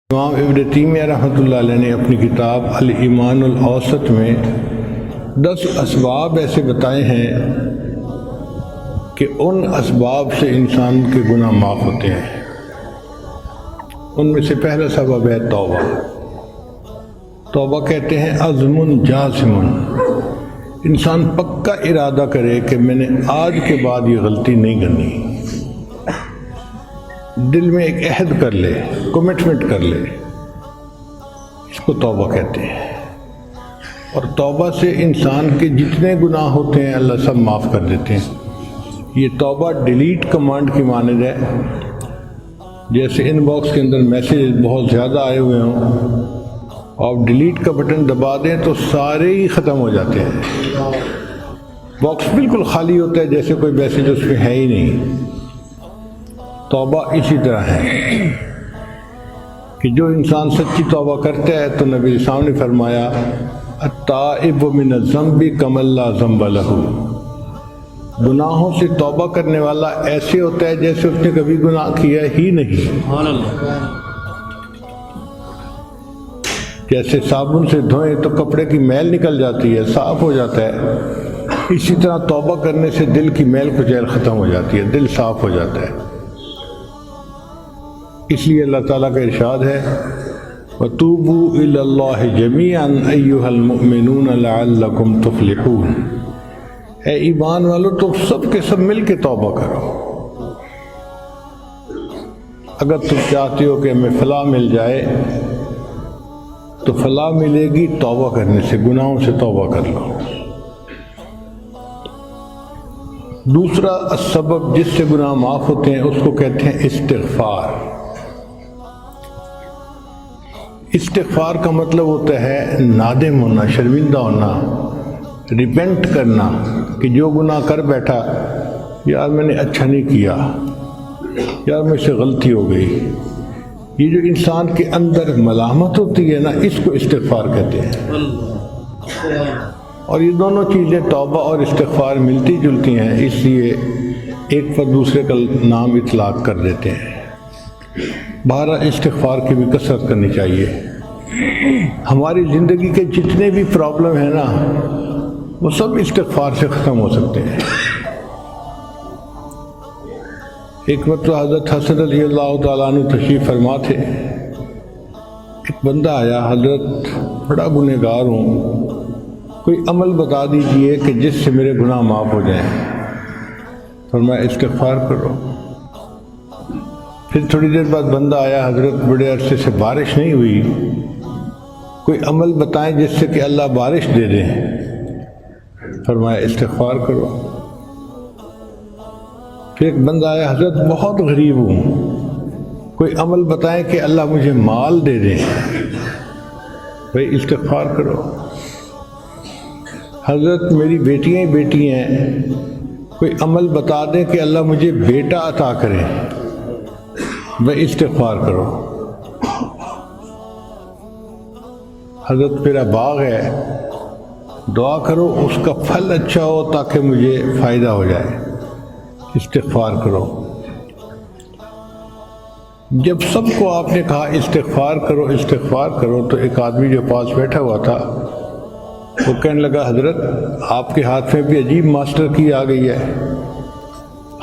امام ابن تیمیہ رحمۃ اللہ علیہ نے اپنی کتاب الایمان الاوسط میں 10 اسباب ایسے بتائے ہیں کہ ان اسباب سے انسان کے گناہ معاف ہوتے ہیں۔ ان میں سے پہلا سبب ہے توبہ۔ توبہ کہتے ہیں عزم جازم، انسان پکا ارادہ کرے کہ میں نے آج کے بعد یہ غلطی نہیں کرنی، دل میں ایک عہد کر لے، کمٹمنٹ کر لے، اس کو توبہ کہتے ہیں۔ اور توبہ سے انسان کے جتنے گناہ ہوتے ہیں اللہ سب معاف کر دیتے ہیں۔ یہ توبہ ڈیلیٹ کمانڈ کی مانند ہے، جیسے ان باکس کے اندر میسیج بہت زیادہ آئے ہوئے ہوں، آپ ڈیلیٹ کا بٹن دبا دیں تو سارے ہی ختم ہو جاتے ہیں، باکس بالکل خالی ہوتا ہے جیسے کوئی میسیج اس میں ہے ہی نہیں۔ توبہ اسی طرح ہے کہ جو انسان سچی توبہ کرتا ہے تو نبی اسلام نے فرمایا التائب من الذنب کمن لا ذنب لہ، گناہوں سے توبہ کرنے والا ایسے ہوتا ہے جیسے اس نے کبھی گناہ کیا ہی نہیں۔ جیسے صابن سے دھوئیں تو کپڑے کی میل نکل جاتی ہے، صاف ہو جاتا ہے، اسی طرح توبہ کرنے سے دل کی میل کچیل ختم ہو جاتی ہے، دل صاف ہو جاتا ہے۔ اس لیے اللہ تعالیٰ کا ارشاد ہے وَتُوبُوا إِلَى اللَّهِ جَمِيعًا أَيُّهَا الْمُؤْمِنُونَ لَعَلَّكُمْ تُفْلِحُونَ، اے ایمان والو تم سب کے سب مل کے توبہ کرو۔ اگر تم چاہتے ہو کہ ہمیں فلاح مل جائے تو فلاح ملے گی توبہ کرنے سے، گناہوں سے توبہ کر لو۔ دوسرا سبب جس سے گناہ معاف ہوتے ہیں اس کو کہتے ہیں استغفار۔ استغفار کا مطلب ہوتا ہے نادم ہونا، شرمندہ ہونا، ریپینٹ کرنا کہ جو گناہ کر بیٹھا یار میں نے اچھا نہیں کیا، یار مجھ سے غلطی ہو گئی۔ یہ جو انسان کے اندر ملامت ہوتی ہے نا، اس کو استغفار کہتے ہیں۔ اور یہ دونوں چیزیں توبہ اور استغفار ملتی جلتی ہیں، اس لیے ایک پر دوسرے کا نام اطلاق کر دیتے ہیں۔ بہرحال استغفار کی بھی کثرت کرنی چاہیے۔ ہماری زندگی کے جتنے بھی پرابلم ہیں نا وہ سب استغفار سے ختم ہو سکتے ہیں۔ ایک مرتبہ حضرت حسن رضی اللہ تعالیٰ عنہ تشریف فرما تھے، ایک بندہ آیا، حضرت بڑا گنہگار ہوں، کوئی عمل بتا دیجئے کہ جس سے میرے گناہ معاف ہو جائیں۔ فرمایا استغفار کرو۔ پھر تھوڑی دیر بعد بندہ آیا، حضرت بڑے عرصے سے بارش نہیں ہوئی، کوئی عمل بتائیں جس سے کہ اللہ بارش دے دیں۔ فرمایا استغفار کرو۔ پھر ایک بندہ آیا، حضرت بہت غریب ہوں، کوئی عمل بتائیں کہ اللہ مجھے مال دے دیں۔ بھائی استغفار کرو۔ حضرت میری بیٹیاں ہی بیٹی ہیں، کوئی عمل بتا دیں کہ اللہ مجھے بیٹا عطا کرے۔ بھائی استغفار کرو۔ حضرت میرا باغ ہے، دعا کرو اس کا پھل اچھا ہو تاکہ مجھے فائدہ ہو جائے۔ استغفار کرو۔ جب سب کو آپ نے کہا استغفار کرو استغفار کرو تو ایک آدمی جو پاس بیٹھا ہوا تھا وہ کہنے لگا حضرت آپ کے ہاتھ میں بھی عجیب ماسٹر کی آ گئی ہے،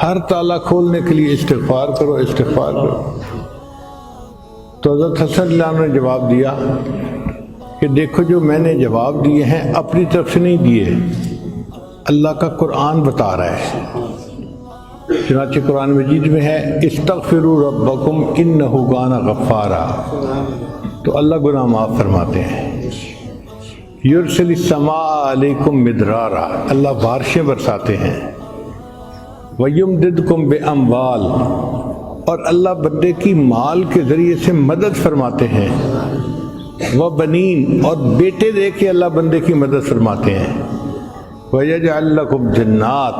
ہر تالا کھولنے کے لیے استغفار کرو استغفار کرو۔ تو حضرت حسن اللہ عنہ نے جواب دیا کہ دیکھو جو میں نے جواب دیے ہیں اپنی طرف سے نہیں دیے، اللہ کا قرآن بتا رہا ہے۔ چنانچہ قرآن مجید میں ہے استغفروا ربکم انہ کان غفارا، تو اللہ گناہ معاف فرماتے ہیں۔ یرسل السماء علیکم مدرارا، اللہ بارشیں برساتے ہیں۔ وَيُمْدِدْكُمْ بِأَمْوَالٍ، اور اللہ بندے کی مال کے ذریعے سے مدد فرماتے ہیں۔ وَبَنِينَ، اور بیٹے دے کے اللہ بندے کی مدد فرماتے ہیں۔ وَيَجْعَلْ لَكُمْ جَنَّاتٍ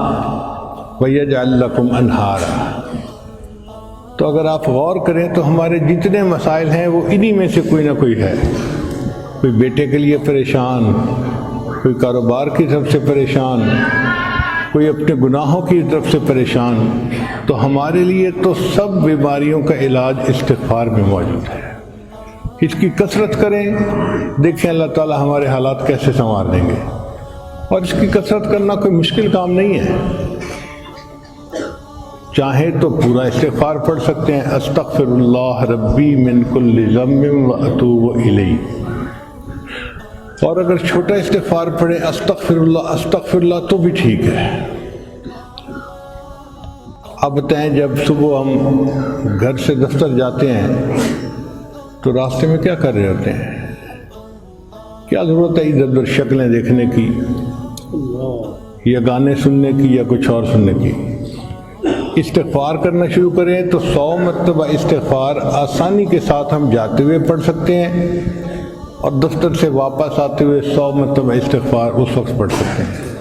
وَيَجْعَلْ لَكُمْ أَنْهَارًا۔ تو اگر آپ غور کریں تو ہمارے جتنے مسائل ہیں وہ انہی میں سے کوئی نہ کوئی ہے۔ کوئی بیٹے کے لیے پریشان، کوئی کاروبار کی طرف سے پریشان، کوئی اپنے گناہوں کی طرف سے پریشان، تو ہمارے لیے تو سب بیماریوں کا علاج استغفار میں موجود ہے۔ اس کی کثرت کریں، دیکھیں اللہ تعالیٰ ہمارے حالات کیسے سنوار دیں گے۔ اور اس کی کثرت کرنا کوئی مشکل کام نہیں ہے، چاہے تو پورا استغفار پڑھ سکتے ہیں، استغفر اللہ ربی من کل ذنب واتوب الیہ، اور اگر چھوٹا استغفار پڑھیں استغفر اللہ تو بھی ٹھیک ہے۔ اب بتائیں جب صبح ہم گھر سے دفتر جاتے ہیں تو راستے میں کیا کر رہے ہوتے ہیں؟ کیا ضرورت ہے ادھر ادھر شکلیں دیکھنے کی یا گانے سننے کی یا کچھ اور سننے کی؟ استغفار کرنا شروع کریں تو 100 مرتبہ استغفار آسانی کے ساتھ ہم جاتے ہوئے پڑھ سکتے ہیں، اور دفتر سے واپس آتے ہوئے 100 مرتبہ استغفار اس وقت پڑھ سکتے ہیں۔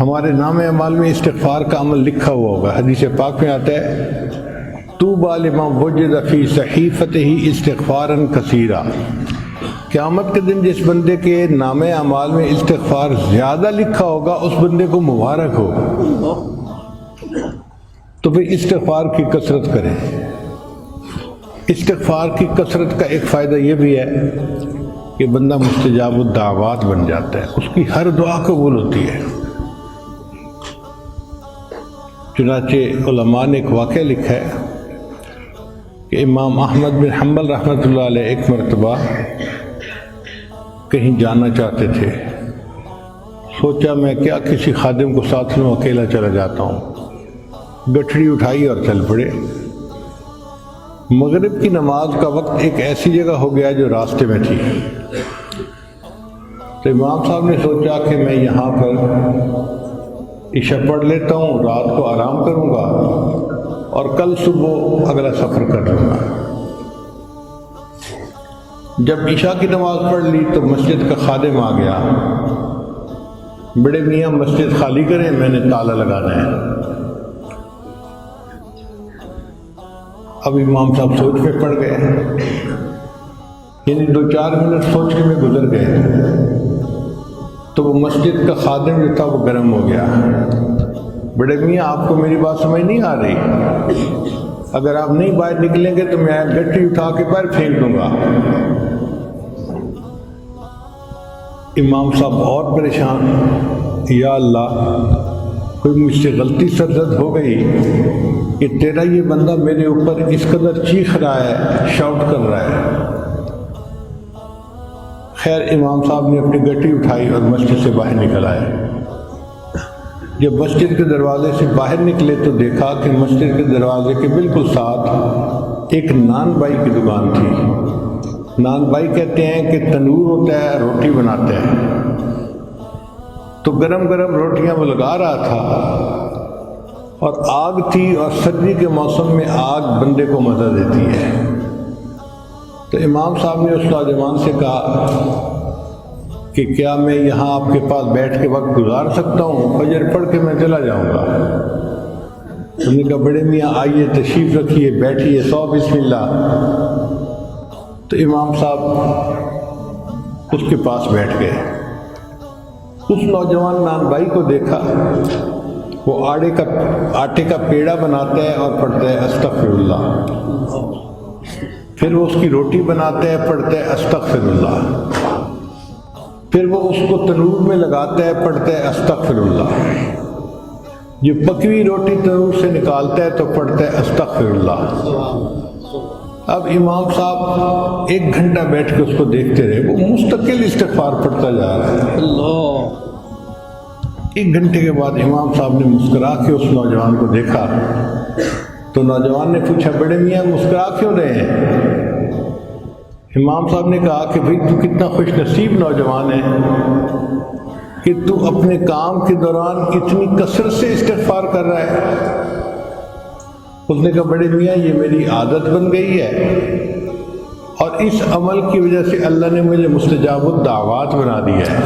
ہمارے نام اعمال میں استغفار کا عمل لکھا ہوا ہوگا، حدیث پاک میں آتا ہے طوبی لمن وجد فی صحیفتہ استغفارا کثیرا، قیامت کے دن جس بندے کے نام اعمال میں استغفار زیادہ لکھا ہوگا اس بندے کو مبارک ہو۔ تو پھر استغفار کی کثرت کریں۔ استغفار کی کثرت کا ایک فائدہ یہ بھی ہے کہ بندہ مستجاب الدعوات بن جاتا ہے، اس کی ہر دعا قبول ہوتی ہے۔ چنانچہ علماء نے ایک واقعہ لکھا ہے کہ امام احمد بن حنبل رحمۃ اللہ علیہ ایک مرتبہ کہیں جانا چاہتے تھے، سوچا میں کیا کسی خادم کو ساتھ لوں، اکیلا چلا جاتا ہوں، گٹھڑی اٹھائی اور چل پڑے۔ مغرب کی نماز کا وقت ایک ایسی جگہ ہو گیا جو راستے میں تھی، تو امام صاحب نے سوچا کہ میں یہاں پر عشاء پڑھ لیتا ہوں، رات کو آرام کروں گا اور کل صبح اگلا سفر کر لوں گا۔ جب عشاء کی نماز پڑھ لی تو مسجد کا خادم آ گیا، بڑے میاں مسجد خالی کریں، میں نے تالا لگانا ہے۔ اب امام صاحب سوچ میں پڑ گئے، یعنی 2-4 منٹ سوچنے میں گزر گئے، تو وہ مسجد کا خادم جو تھا وہ گرم ہو گیا، بڑے میاں آپ کو میری بات سمجھ نہیں آ رہی، اگر آپ نہیں باہر نکلیں گے تو میں گٹی اٹھا کے باہر پھینک دوں گا۔ امام صاحب اور پریشان، یا اللہ کوئی مجھ سے غلطی سرزد ہو گئی کہ تیرا یہ بندہ میرے اوپر اس قدر چیخ رہا ہے، شاؤٹ کر رہا ہے۔ خیر امام صاحب نے اپنی گٹی اٹھائی اور مسجد سے باہر نکل آئے۔ جب مسجد کے دروازے سے باہر نکلے تو دیکھا کہ مسجد کے دروازے کے بالکل ساتھ ایک نان بائی کی دکان تھی۔ نان بائی کہتے ہیں کہ تنور ہوتا ہے، روٹی بناتے ہیں، تو گرم گرم روٹیاں وہ لگا رہا تھا، اور آگ تھی، اور سردی کے موسم میں آگ بندے کو مزہ دیتی ہے۔ تو امام صاحب نے اس نوجوان سے کہا کہ کیا میں یہاں آپ کے پاس بیٹھ کے وقت گزار سکتا ہوں، فجر پڑھ کے میں چلا جاؤں گا۔ انہوں نے کہا بڑے میاں آئیے، تشریف رکھیے، بیٹھیے، سو بسم اللہ۔ تو امام صاحب اس کے پاس بیٹھ گئے۔ اس نوجوان نان بھائی کو دیکھا، وہ آٹے کا پیڑا بناتا ہے اور پڑھتا ہے استغفر اللہ، پھر وہ اس کی روٹی بناتا ہے، پڑھتا ہے استغفر اللہ، پھر وہ اس کو تنور میں لگاتا ہے، پڑھتا ہے استغفر اللہ، جو پکی روٹی تنور سے نکالتا ہے تو پڑھتا ہے استغفر اللہ۔ اب امام صاحب 1 گھنٹہ بیٹھ کے اس کو دیکھتے رہے، وہ مستقل استغفار پڑھتا جا رہا ہے۔ اللہ 1 گھنٹے کے بعد امام صاحب نے مسکرا کے اس نوجوان کو دیکھا، تو نوجوان نے پوچھا بڑے میاں مسکرا کیوں رہے ہیں؟ امام صاحب نے کہا کہ بھئی تو کتنا خوش نصیب نوجوان ہے کہ تو اپنے کام کے دوران اتنی کثرت سے استغفار کر رہا ہے۔ اس نے کہا بڑے میاں یہ میری عادت بن گئی ہے، اور اس عمل کی وجہ سے اللہ نے مجھے مستجاب الدعوات بنا دیا ہے۔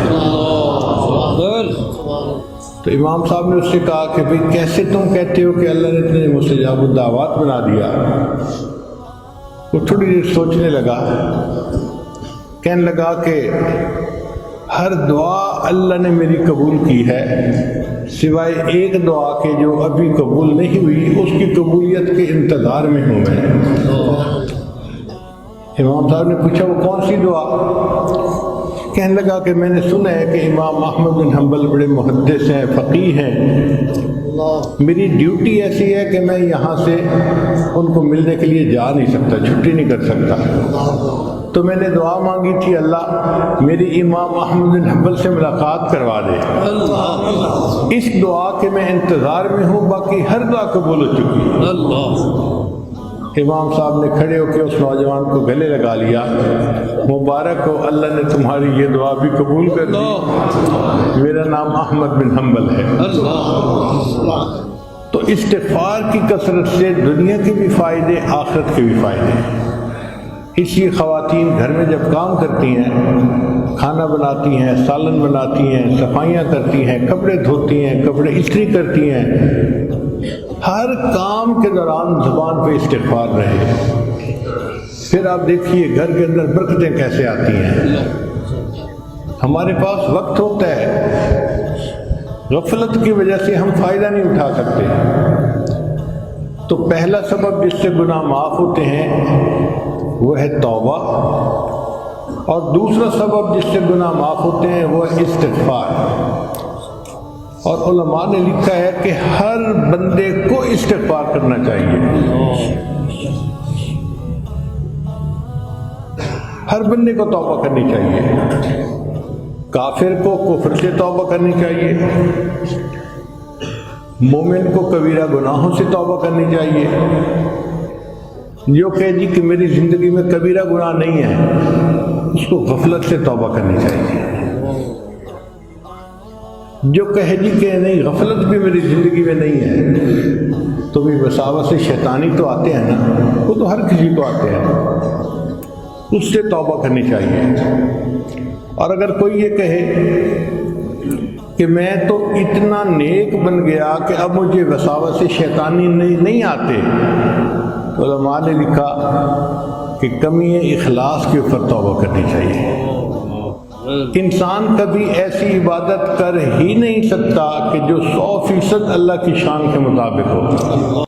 تو امام صاحب نے اس سے کہا کہ بھئی کیسے تم کہتے ہو کہ اللہ نے تمہیں مستجاب الدعوات بنا دیا؟ وہ تھوڑی دیر سوچنے لگا، کہنے لگا کہ ہر دعا اللہ نے میری قبول کی ہے، سوائے ایک دعا کے جو ابھی قبول نہیں ہوئی، اس کی قبولیت کے انتظار میں ہوں میں۔ امام صاحب نے پوچھا وہ کون سی دعا؟ کہنے لگا کہ میں نے سنا ہے کہ امام احمد بن حنبل بڑے محدث ہیں، فقیہ ہیں، میری ڈیوٹی ایسی ہے کہ میں یہاں سے ان کو ملنے کے لیے جا نہیں سکتا، چھٹی نہیں کر سکتا، تو میں نے دعا مانگی تھی اللہ میری امام احمد بن حنبل سے ملاقات کروا دے۔ اس دعا کے میں انتظار میں ہوں، باقی ہر دعا قبول ہو چکی۔ امام صاحب نے کھڑے ہو کے اس نوجوان کو گلے لگا لیا، مبارک ہو، اللہ نے تمہاری یہ دعا بھی قبول کر لی، میرا نام احمد بن حنبل ہے۔ تو استغفار کی کثرت سے دنیا کے بھی فائدے، آخرت کے بھی فائدے۔ اس لیے خواتین گھر میں جب کام کرتی ہیں، کھانا بناتی ہیں، سالن بناتی ہیں، صفائیاں کرتی ہیں، کپڑے دھوتی ہیں، کپڑے استری کرتی ہیں، ہر کام کے دوران زبان پہ استغفار رہے، پھر آپ دیکھیے گھر کے اندر برکتیں کیسے آتی ہیں۔ ہمارے پاس وقت ہوتا ہے، غفلت کی وجہ سے ہم فائدہ نہیں اٹھا سکتے، تو پہلا سبب جس سے گناہ معاف ہوتے ہیں وہ ہے توبہ، اور دوسرا سبب جس سے گناہ معاف ہوتے ہیں وہ ہے استغفار۔ اور علماء نے لکھا ہے کہ ہر بندے کو استغفار کرنا چاہیے، ہر بندے کو توبہ کرنی چاہیے، کافر کو کفر سے توبہ کرنی چاہیے، مومن کو کبیرہ گناہوں سے توبہ کرنی چاہیے۔ جو کہے جی کہ میری زندگی میں کبیرہ گناہ نہیں ہے، اس کو غفلت سے توبہ کرنی چاہیے۔ جو کہے جی کہ نہیں غفلت بھی میری زندگی میں نہیں ہے، تو بھی وساوس سے شیطانی تو آتے ہیں نا، وہ تو ہر کسی کو آتے ہیں، اس سے توبہ کرنی چاہیے۔ اور اگر کوئی یہ کہے کہ میں تو اتنا نیک بن گیا کہ اب مجھے وساوس سے شیطانی نہیں آتے، تو علماء نے لکھا کہ کمی اخلاص کے اوپر توبہ کرنی چاہیے۔ انسان کبھی ایسی عبادت کر ہی نہیں سکتا کہ جو 100% اللہ کی شان کے مطابق ہو۔